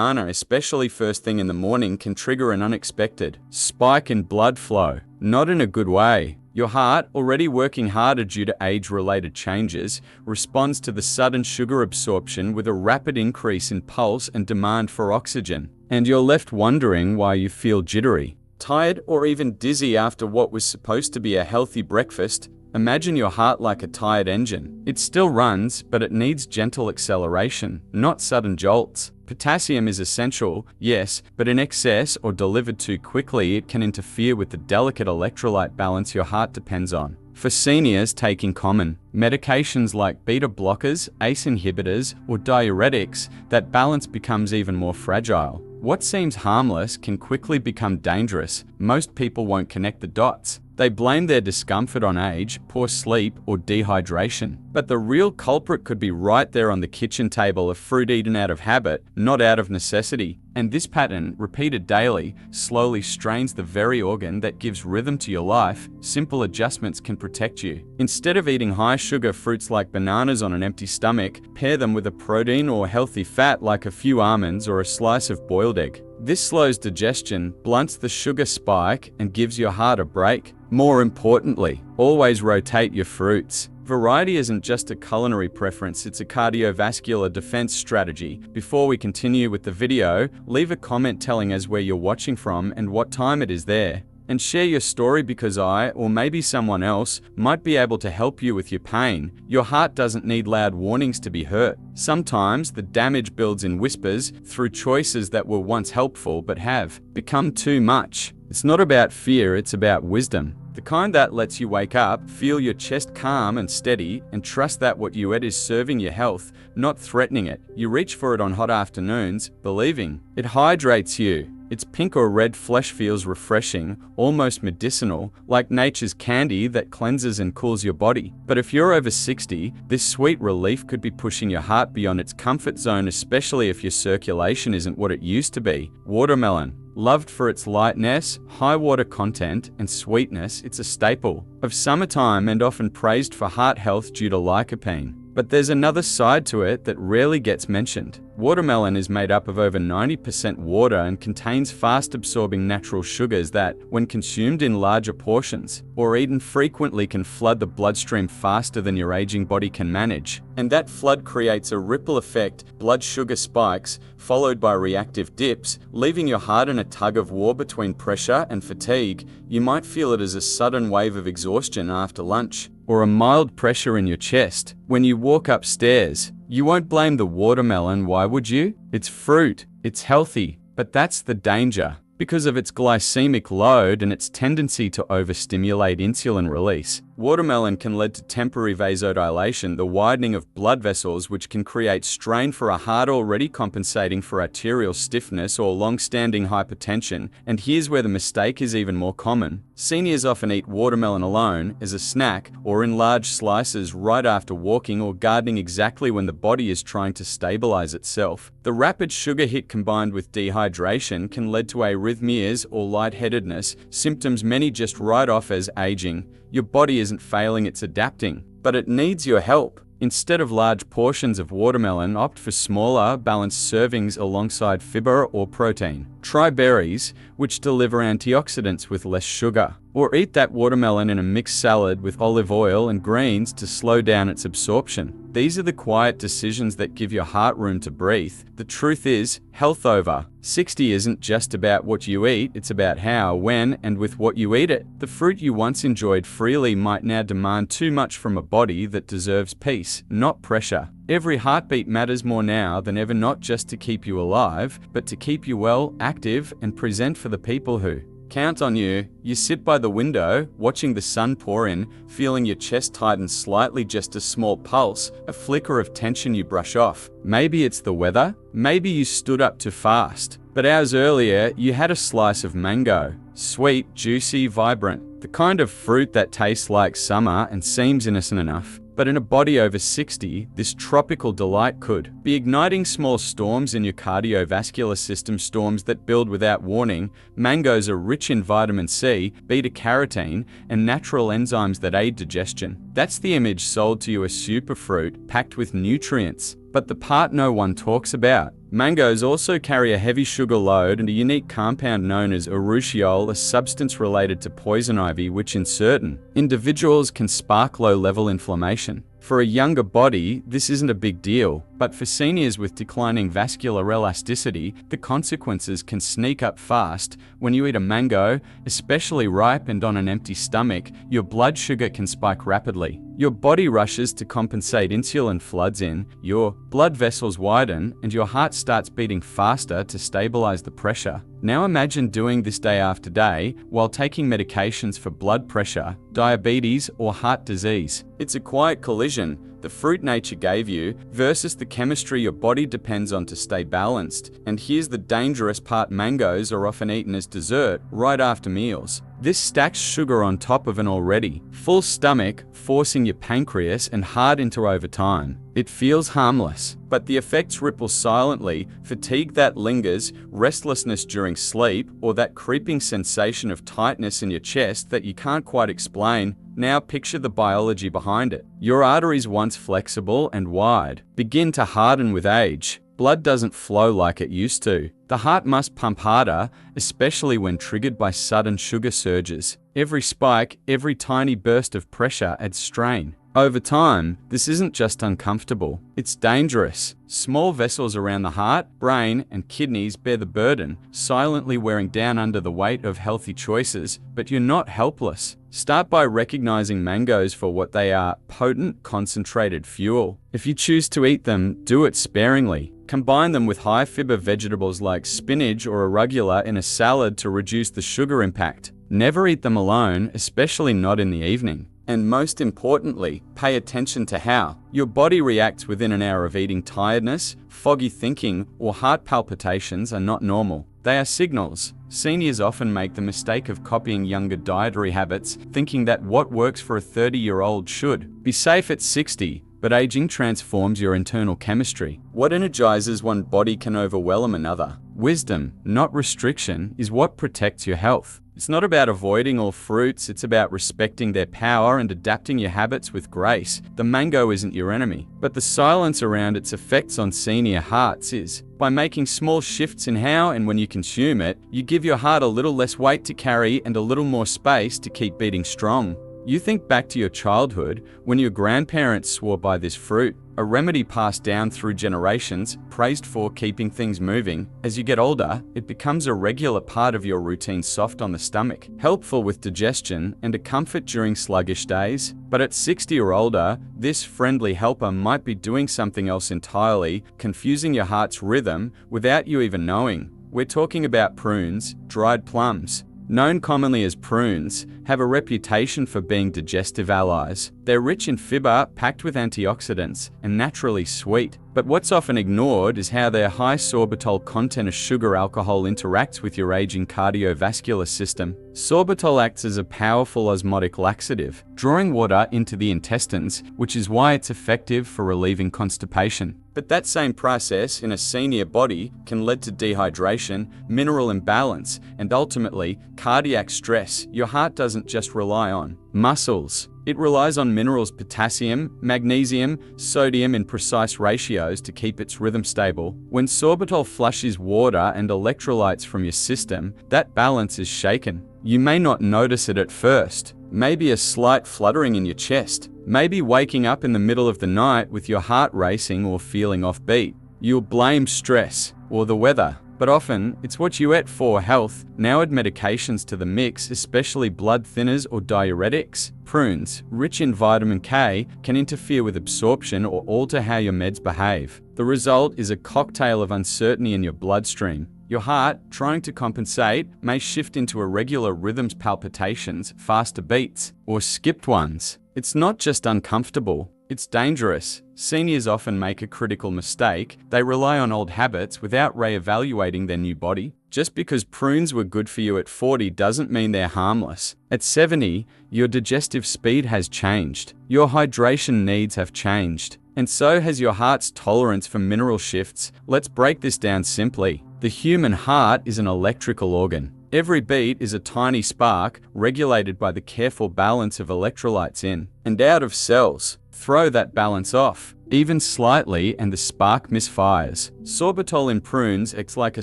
banana, especially first thing in the morning, can trigger an unexpected spike in blood flow. Not in a good way. Your heart, already working harder due to age-related changes, responds to the sudden sugar absorption with a rapid increase in pulse and demand for oxygen. And you're left wondering why you feel jittery, tired, or even dizzy after what was supposed to be a healthy breakfast. Imagine your heart like a tired engine. It still runs, but it needs gentle acceleration, not sudden jolts. Potassium is essential, yes, but in excess or delivered too quickly, it can interfere with the delicate electrolyte balance your heart depends on. For seniors taking common medications like beta blockers, ACE inhibitors, or diuretics, that balance becomes even more fragile. What seems harmless can quickly become dangerous. Most people won't connect the dots. They blame their discomfort on age, poor sleep, or dehydration. But the real culprit could be right there on the kitchen table, of fruit eaten out of habit, not out of necessity. And this pattern, repeated daily, slowly strains the very organ that gives rhythm to your life. Simple adjustments can protect you. Instead of eating high-sugar fruits like bananas on an empty stomach, pair them with a protein or healthy fat like a few almonds or a slice of boiled egg. This slows digestion, blunts the sugar spike, and gives your heart a break. More importantly, always rotate your fruits. Variety isn't just a culinary preference, it's a cardiovascular defense strategy. Before we continue with the video, leave a comment telling us where you're watching from and what time it is there. And share your story, because I, or maybe someone else, might be able to help you with your pain. Your heart doesn't need loud warnings to be hurt. Sometimes the damage builds in whispers through choices that were once helpful but have become too much. It's not about fear, it's about wisdom. The kind that lets you wake up, feel your chest calm and steady, and trust that what you eat is serving your health, not threatening it. You reach for it on hot afternoons, believing it hydrates you. Its pink or red flesh feels refreshing, almost medicinal, like nature's candy that cleanses and cools your body. But if you're over 60, this sweet relief could be pushing your heart beyond its comfort zone, especially if your circulation isn't what it used to be. Watermelon. Loved for its lightness, high water content, and sweetness, it's a staple of summertime and often praised for heart health due to lycopene. But there's another side to it that rarely gets mentioned. Watermelon is made up of over 90% water and contains fast-absorbing natural sugars that, when consumed in larger portions or eaten frequently, can flood the bloodstream faster than your aging body can manage. And that flood creates a ripple effect, blood sugar spikes, followed by reactive dips, leaving your heart in a tug-of-war between pressure and fatigue. You might feel it as a sudden wave of exhaustion after lunch, or a mild pressure in your chest when you walk upstairs. You won't blame the watermelon, why would you? It's fruit, it's healthy, but that's the danger. Because of its glycemic load and its tendency to overstimulate insulin release, watermelon can lead to temporary vasodilation, the widening of blood vessels, which can create strain for a heart already compensating for arterial stiffness or long-standing hypertension. And here's where the mistake is even more common. Seniors often eat watermelon alone, as a snack, or in large slices right after walking or gardening, exactly when the body is trying to stabilize itself. The rapid sugar hit combined with dehydration can lead to arrhythmias or lightheadedness, symptoms many just write off as aging. Your body isn't failing, it's adapting, but it needs your help. Instead of large portions of watermelon, opt for smaller, balanced servings alongside fiber or protein. Try berries, which deliver antioxidants with less sugar. Or eat that watermelon in a mixed salad with olive oil and greens to slow down its absorption. These are the quiet decisions that give your heart room to breathe. The truth is, health over 60 isn't just about what you eat, it's about how, when, and with what you eat it. The fruit you once enjoyed freely might now demand too much from a body that deserves peace, not pressure. Every heartbeat matters more now than ever, not just to keep you alive, but to keep you well, active, and present for the people who count on you. You sit by the window, watching the sun pour in, feeling your chest tighten slightly, just a small pulse, a flicker of tension you brush off. Maybe it's the weather, maybe you stood up too fast. But hours earlier, you had a slice of mango. Sweet, juicy, vibrant. The kind of fruit that tastes like summer and seems innocent enough. But in a body over 60, this tropical delight could be igniting small storms in your cardiovascular system, storms that build without warning. Mangoes are rich in vitamin C, beta-carotene, and natural enzymes that aid digestion. That's the image sold to you, a superfruit packed with nutrients. but the part no one talks about. Mangoes also carry a heavy sugar load and a unique compound known as urushiol, a substance related to poison ivy, which in certain individuals can spark low-level inflammation. For a younger body, this isn't a big deal, but for seniors with declining vascular elasticity, the consequences can sneak up fast. When you eat a mango, especially ripe and on an empty stomach, your blood sugar can spike rapidly. Your body rushes to compensate, insulin floods in, your blood vessels widen, and your heart starts beating faster to stabilize the pressure. Now imagine doing this day after day while taking medications for blood pressure, diabetes, or heart disease. It's a quiet collision, the fruit nature gave you versus the chemistry your body depends on to stay balanced. And here's the dangerous part: mangoes are often eaten as dessert right after meals. This stacks sugar on top of an already full stomach, forcing your pancreas and heart into overtime. It feels harmless, but the effects ripple silently: fatigue that lingers, restlessness during sleep, or that creeping sensation of tightness in your chest that you can't quite explain. Now picture the biology behind it. Your arteries, once flexible and wide, begin to harden with age. Blood doesn't flow like it used to. The heart must pump harder, especially when triggered by sudden sugar surges. Every spike, every tiny burst of pressure adds strain. Over time, this isn't just uncomfortable, it's dangerous. Small vessels around the heart, brain, and kidneys bear the burden, silently wearing down under the weight of healthy choices, but you're not helpless. Start by recognizing mangoes for what they are: potent, concentrated fuel. If you choose to eat them, do it sparingly. Combine them with high-fiber vegetables like spinach or arugula in a salad to reduce the sugar impact. Never eat them alone, especially not in the evening. And most importantly, pay attention to how your body reacts within an hour of eating. Tiredness, foggy thinking, or heart palpitations are not normal. They are signals. Seniors often make the mistake of copying younger dietary habits, thinking that what works for a 30-year-old should be safe at 60. But aging transforms your internal chemistry. What energizes one body can overwhelm another. Wisdom, not restriction, is what protects your health. It's not about avoiding all fruits, it's about respecting their power and adapting your habits with grace. The mango isn't your enemy, but the silence around its effects on senior hearts is. By making small shifts in how and when you consume it, you give your heart a little less weight to carry and a little more space to keep beating strong. You think back to your childhood when your grandparents swore by this fruit, a remedy passed down through generations, praised for keeping things moving. As you get older, it becomes a regular part of your routine, soft on the stomach, helpful with digestion, and a comfort during sluggish days. But at 60 or older, this friendly helper might be doing something else entirely, confusing your heart's rhythm without you even knowing. We're talking about prunes, dried plums. Known commonly as prunes, have a reputation for being digestive allies. They're rich in fiber, packed with antioxidants, and naturally sweet. But what's often ignored is how their high sorbitol content of sugar alcohol interacts with your aging cardiovascular system. Sorbitol acts as a powerful osmotic laxative, drawing water into the intestines, which is why it's effective for relieving constipation. But that same process in a senior body can lead to dehydration, mineral imbalance, and ultimately, cardiac stress. Your heart doesn't just rely on muscles. It relies on minerals: potassium, magnesium, sodium in precise ratios to keep its rhythm stable. When sorbitol flushes water and electrolytes from your system, that balance is shaken. You may not notice it at first. Maybe a slight fluttering in your chest. Maybe waking up in the middle of the night with your heart racing or feeling offbeat. You'll blame stress or the weather. But often, it's what you ate. For health, now add medications to the mix, especially blood thinners or diuretics. Prunes, rich in vitamin K, can interfere with absorption or alter how your meds behave. The result is a cocktail of uncertainty in your bloodstream. Your heart, trying to compensate, may shift into irregular rhythms, palpitations, faster beats, or skipped ones. It's not just uncomfortable, it's dangerous. Seniors often make a critical mistake. They rely on old habits without re-evaluating their new body. Just because prunes were good for you at 40 doesn't mean they're harmless. At 70, your digestive speed has changed. Your hydration needs have changed. And so has your heart's tolerance for mineral shifts. Let's break this down simply. The human heart is an electrical organ. Every beat is a tiny spark, regulated by the careful balance of electrolytes in and out of cells. Throw that balance off, even slightly, and the spark misfires. Sorbitol in prunes acts like a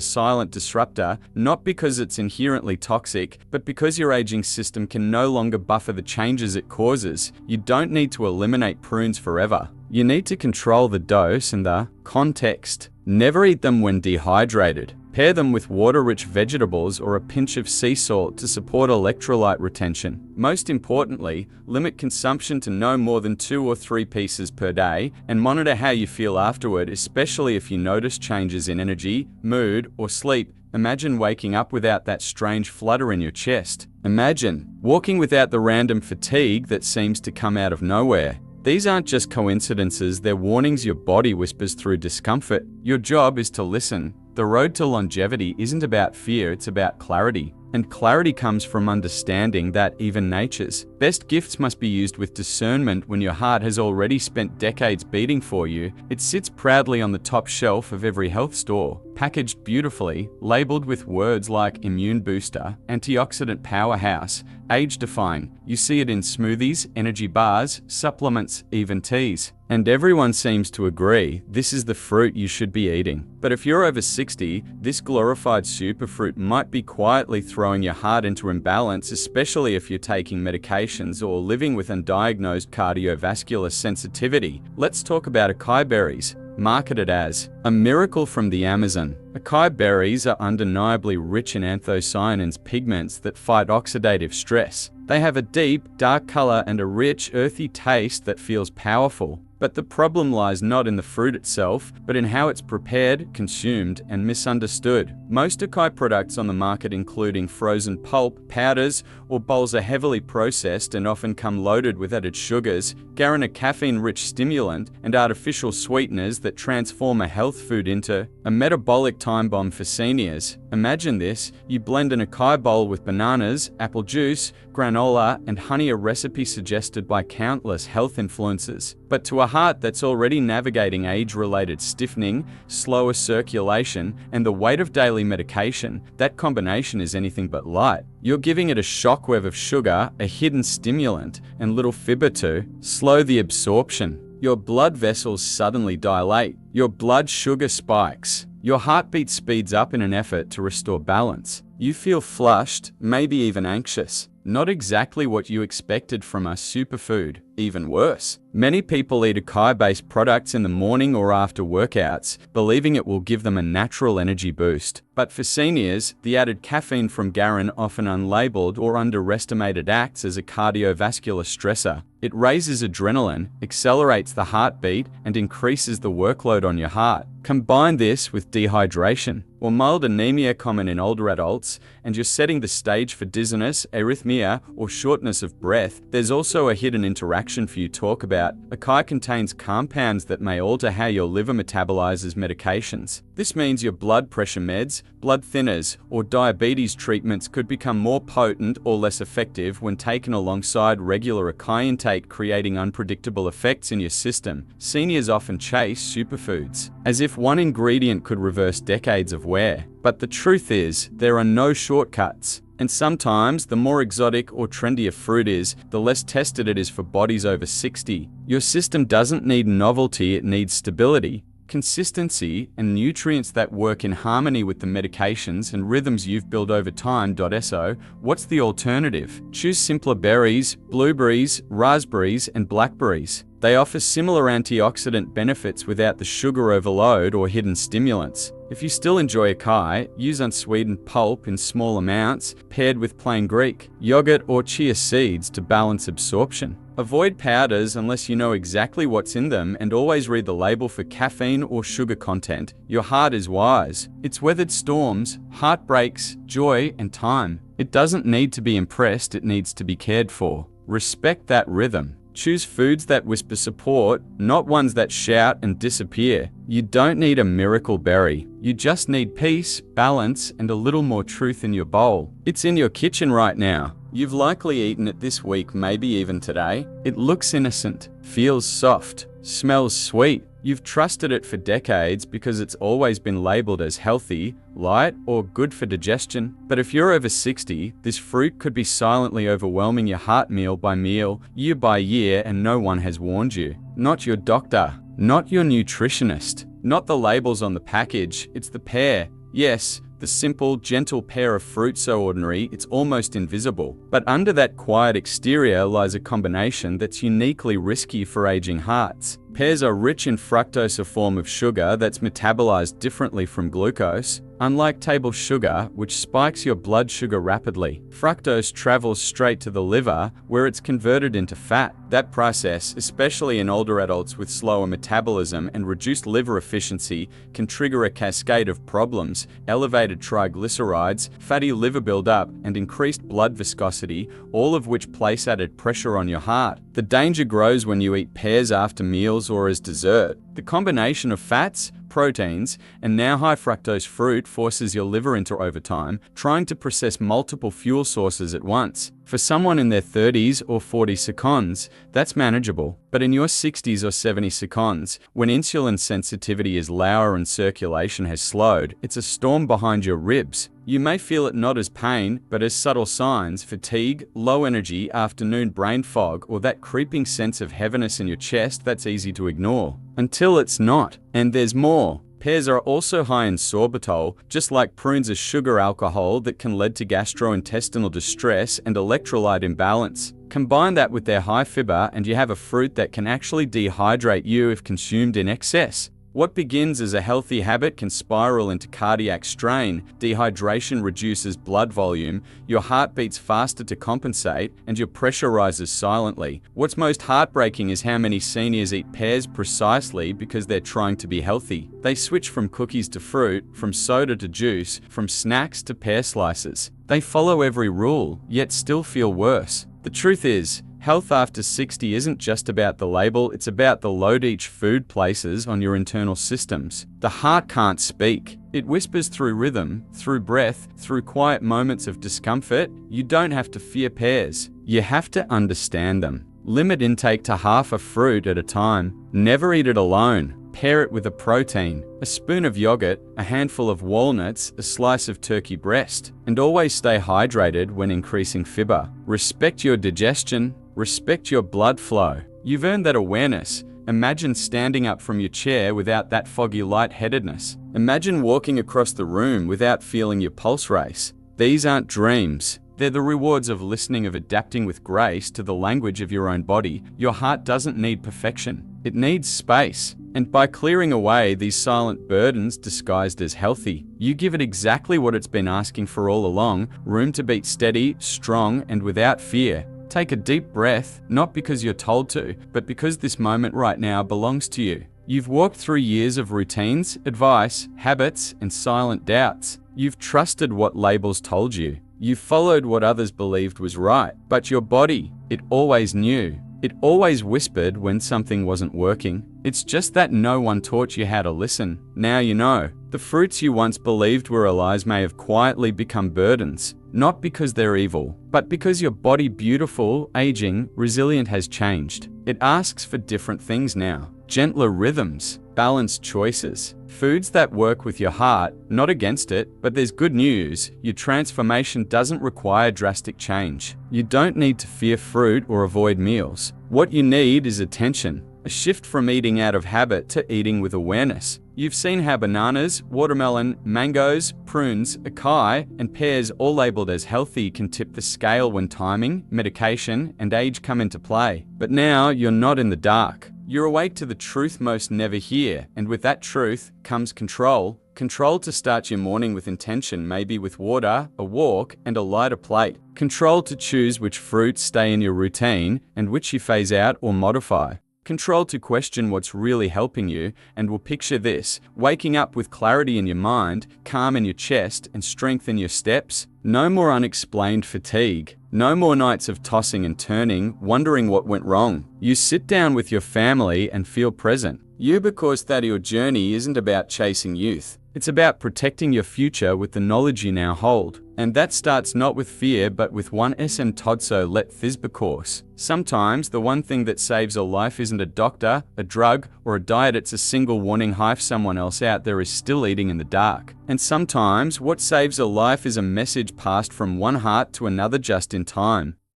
silent disruptor, not because it's inherently toxic, but because your aging system can no longer buffer the changes it causes. You don't need to eliminate prunes forever. You need to control the dose and the context. Never eat them when dehydrated. Pair them with water-rich vegetables or a pinch of sea salt to support electrolyte retention. Most importantly, limit consumption to no more than 2 or 3 pieces per day, and monitor how you feel afterward, especially if you notice changes in energy, mood, or sleep. Imagine waking up without that strange flutter in your chest. Imagine walking without the random fatigue that seems to come out of nowhere. These aren't just coincidences, they're warnings your body whispers through discomfort. Your job is to listen. The road to longevity isn't about fear, it's about clarity. And clarity comes from understanding that even nature's best gifts must be used with discernment. When your heart has already spent decades beating for you, it sits proudly on the top shelf of every health store, packaged beautifully, labeled with words like immune booster, antioxidant powerhouse, age-defying. You see it in smoothies, energy bars, supplements, even teas. And everyone seems to agree this is the fruit you should be eating. But if you're over 60, this glorified superfruit might be quietly throwing your heart into imbalance, especially if you're taking medications or living with undiagnosed cardiovascular sensitivity. Let's talk about acai berries. Marketed as a miracle from the Amazon, acai berries are undeniably rich in anthocyanins, pigments that fight oxidative stress. They have a deep, dark color and a rich, earthy taste that feels powerful. But the problem lies not in the fruit itself, but in how it's prepared, consumed, and misunderstood. Most acai products on the market, including frozen pulp, powders, or bowls, are heavily processed and often come loaded with added sugars, a caffeine-rich stimulant, and artificial sweeteners that transform a health food into a metabolic time bomb for seniors. Imagine this: you blend an acai bowl with bananas, apple juice, granola, and honey, a recipe suggested by countless health influencers. But to a heart that's already navigating age-related stiffening, slower circulation, and the weight of daily medication, that combination is anything but light. You're giving it a shockwave of sugar, a hidden stimulant, and little fiber to slow the absorption. Your blood vessels suddenly dilate. Your blood sugar spikes. Your heartbeat speeds up in an effort to restore balance. You feel flushed, maybe even anxious. Not exactly what you expected from a superfood, even worse. Many people eat acai-based products in the morning or after workouts, believing it will give them a natural energy boost. But for seniors, the added caffeine from garin, often unlabeled or underestimated, acts as a cardiovascular stressor. It raises adrenaline, accelerates the heartbeat, and increases the workload on your heart. Combine this with dehydration or mild anemia, common in older adults, and you're setting the stage for dizziness, arrhythmia, or shortness of breath. There's also a hidden interaction for you to talk about. Acai contains compounds that may alter how your liver metabolizes medications. This means your blood pressure meds, blood thinners, or diabetes treatments could become more potent or less effective when taken alongside regular acai intake, creating unpredictable effects in your system. Seniors often chase superfoods, as if one ingredient could reverse decades of wear. But the truth is, there are no shortcuts. And sometimes, the more exotic or trendy a fruit is, the less tested it is for bodies over 60. Your system doesn't need novelty, it needs stability, consistency, and nutrients that work in harmony with the medications and rhythms you've built over time. So, what's the alternative? Choose simpler berries, blueberries, raspberries, and blackberries. They offer similar antioxidant benefits without the sugar overload or hidden stimulants. If you still enjoy acai, use unsweetened pulp in small amounts, paired with plain Greek yogurt or chia seeds to balance absorption. Avoid powders unless you know exactly what's in them, and always read the label for caffeine or sugar content. Your heart is wise. It's weathered storms, heartbreaks, joy, and time. It doesn't need to be impressed, it needs to be cared for. Respect that rhythm. Choose foods that whisper support, not ones that shout and disappear. You don't need a miracle berry. You just need peace, balance, and a little more truth in your bowl. It's in your kitchen right now. You've likely eaten it this week, maybe even today. It looks innocent, feels soft, Smells sweet. You've trusted it for decades because it's always been labeled as healthy, light, or good for digestion. But if you're over 60, this fruit could be silently overwhelming your heart meal by meal, year by year, and no one has warned you. Not your doctor, not your nutritionist, not the labels on the package. It's the pear. Yes, the simple, gentle pear of fruit so ordinary it's almost invisible. But under that quiet exterior lies a combination that's uniquely risky for aging hearts. Pears are rich in fructose, a form of sugar that's metabolized differently from glucose. Unlike table sugar, which spikes your blood sugar rapidly, fructose travels straight to the liver, where it's converted into fat. That process, especially in older adults with slower metabolism and reduced liver efficiency, can trigger a cascade of problems: elevated triglycerides, fatty liver buildup, and increased blood viscosity, all of which place added pressure on your heart. The danger grows when you eat pears after meals or as dessert. The combination of fats, proteins, and now high fructose fruit forces your liver into overtime, trying to process multiple fuel sources at once. For someone in their 30s or 40s seconds, that's manageable. But in your 60s or 70s seconds, when insulin sensitivity is lower and circulation has slowed, it's a storm behind your ribs. You may feel it not as pain, but as subtle signs: fatigue, low energy, afternoon brain fog, or that creeping sense of heaviness in your chest that's easy to ignore. Until it's not. And there's more. Pears are also high in sorbitol, just like prunes are sugar alcohol that can lead to gastrointestinal distress and electrolyte imbalance. Combine that with their high fiber and you have a fruit that can actually dehydrate you if consumed in excess. What begins as a healthy habit can spiral into cardiac strain. Dehydration reduces blood volume, your heart beats faster to compensate, and your pressure rises silently. What's most heartbreaking is how many seniors eat pears precisely because they're trying to be healthy. They switch from cookies to fruit, from soda to juice, from snacks to pear slices. They follow every rule, yet still feel worse. The truth is, health after 60 isn't just about the label, it's about the load each food places on your internal systems. The heart can't speak. It whispers through rhythm, through breath, through quiet moments of discomfort. You don't have to fear pears. You have to understand them. Limit intake to half a fruit at a time. Never eat it alone. Pair it with a protein, a spoon of yogurt, a handful of walnuts, a slice of turkey breast, and always stay hydrated when increasing fiber. Respect your digestion, respect your blood flow. You've earned that awareness. Imagine standing up from your chair without that foggy lightheadedness. Imagine walking across the room without feeling your pulse race. These aren't dreams. They're the rewards of listening, of adapting with grace to the language of your own body. Your heart doesn't need perfection. It needs space. And by clearing away these silent burdens disguised as healthy, you give it exactly what it's been asking for all along: room to beat steady, strong, and without fear. Take a deep breath, not because you're told to, but because this moment right now belongs to you. You've walked through years of routines, advice, habits, and silent doubts. You've trusted what labels told you. You've followed what others believed was right. But your body, it always knew. It always whispered when something wasn't working. It's just that no one taught you how to listen. Now you know. The fruits you once believed were allies may have quietly become burdens. Not because they're evil, but because your body, beautiful, aging, resilient, has changed. It asks for different things now. Gentler rhythms, balanced choices, foods that work with your heart, not against it. But there's good news. Your transformation doesn't require drastic change. You don't need to fear fruit or avoid meals. What you need is attention. A shift from eating out of habit to eating with awareness. You've seen how bananas, watermelon, mangoes, prunes, acai, and pears, all labeled as healthy, can tip the scale when timing, medication, and age come into play. But now you're not in the dark. You're awake to the truth most never hear, and with that truth comes control. Control to start your morning with intention, maybe with water, a walk, and a lighter plate. Control to choose which fruits stay in your routine and which you phase out or modify. Control to question what's really helping you, and we'll picture this: waking up with clarity in your mind, calm in your chest, and strength in your steps. No more unexplained fatigue. No more nights of tossing and turning, wondering what went wrong. You sit down with your family and feel present. You, because that your journey isn't about chasing youth. It's about protecting your future with the knowledge you now hold. And that starts not with fear but with one SM Todso let Thisba course. Sometimes the one thing that saves a life isn't a doctor, a drug, or a diet, it's a single warning hive someone else out there is still eating in the dark. And sometimes what saves a life is a message passed from one heart to another just in time.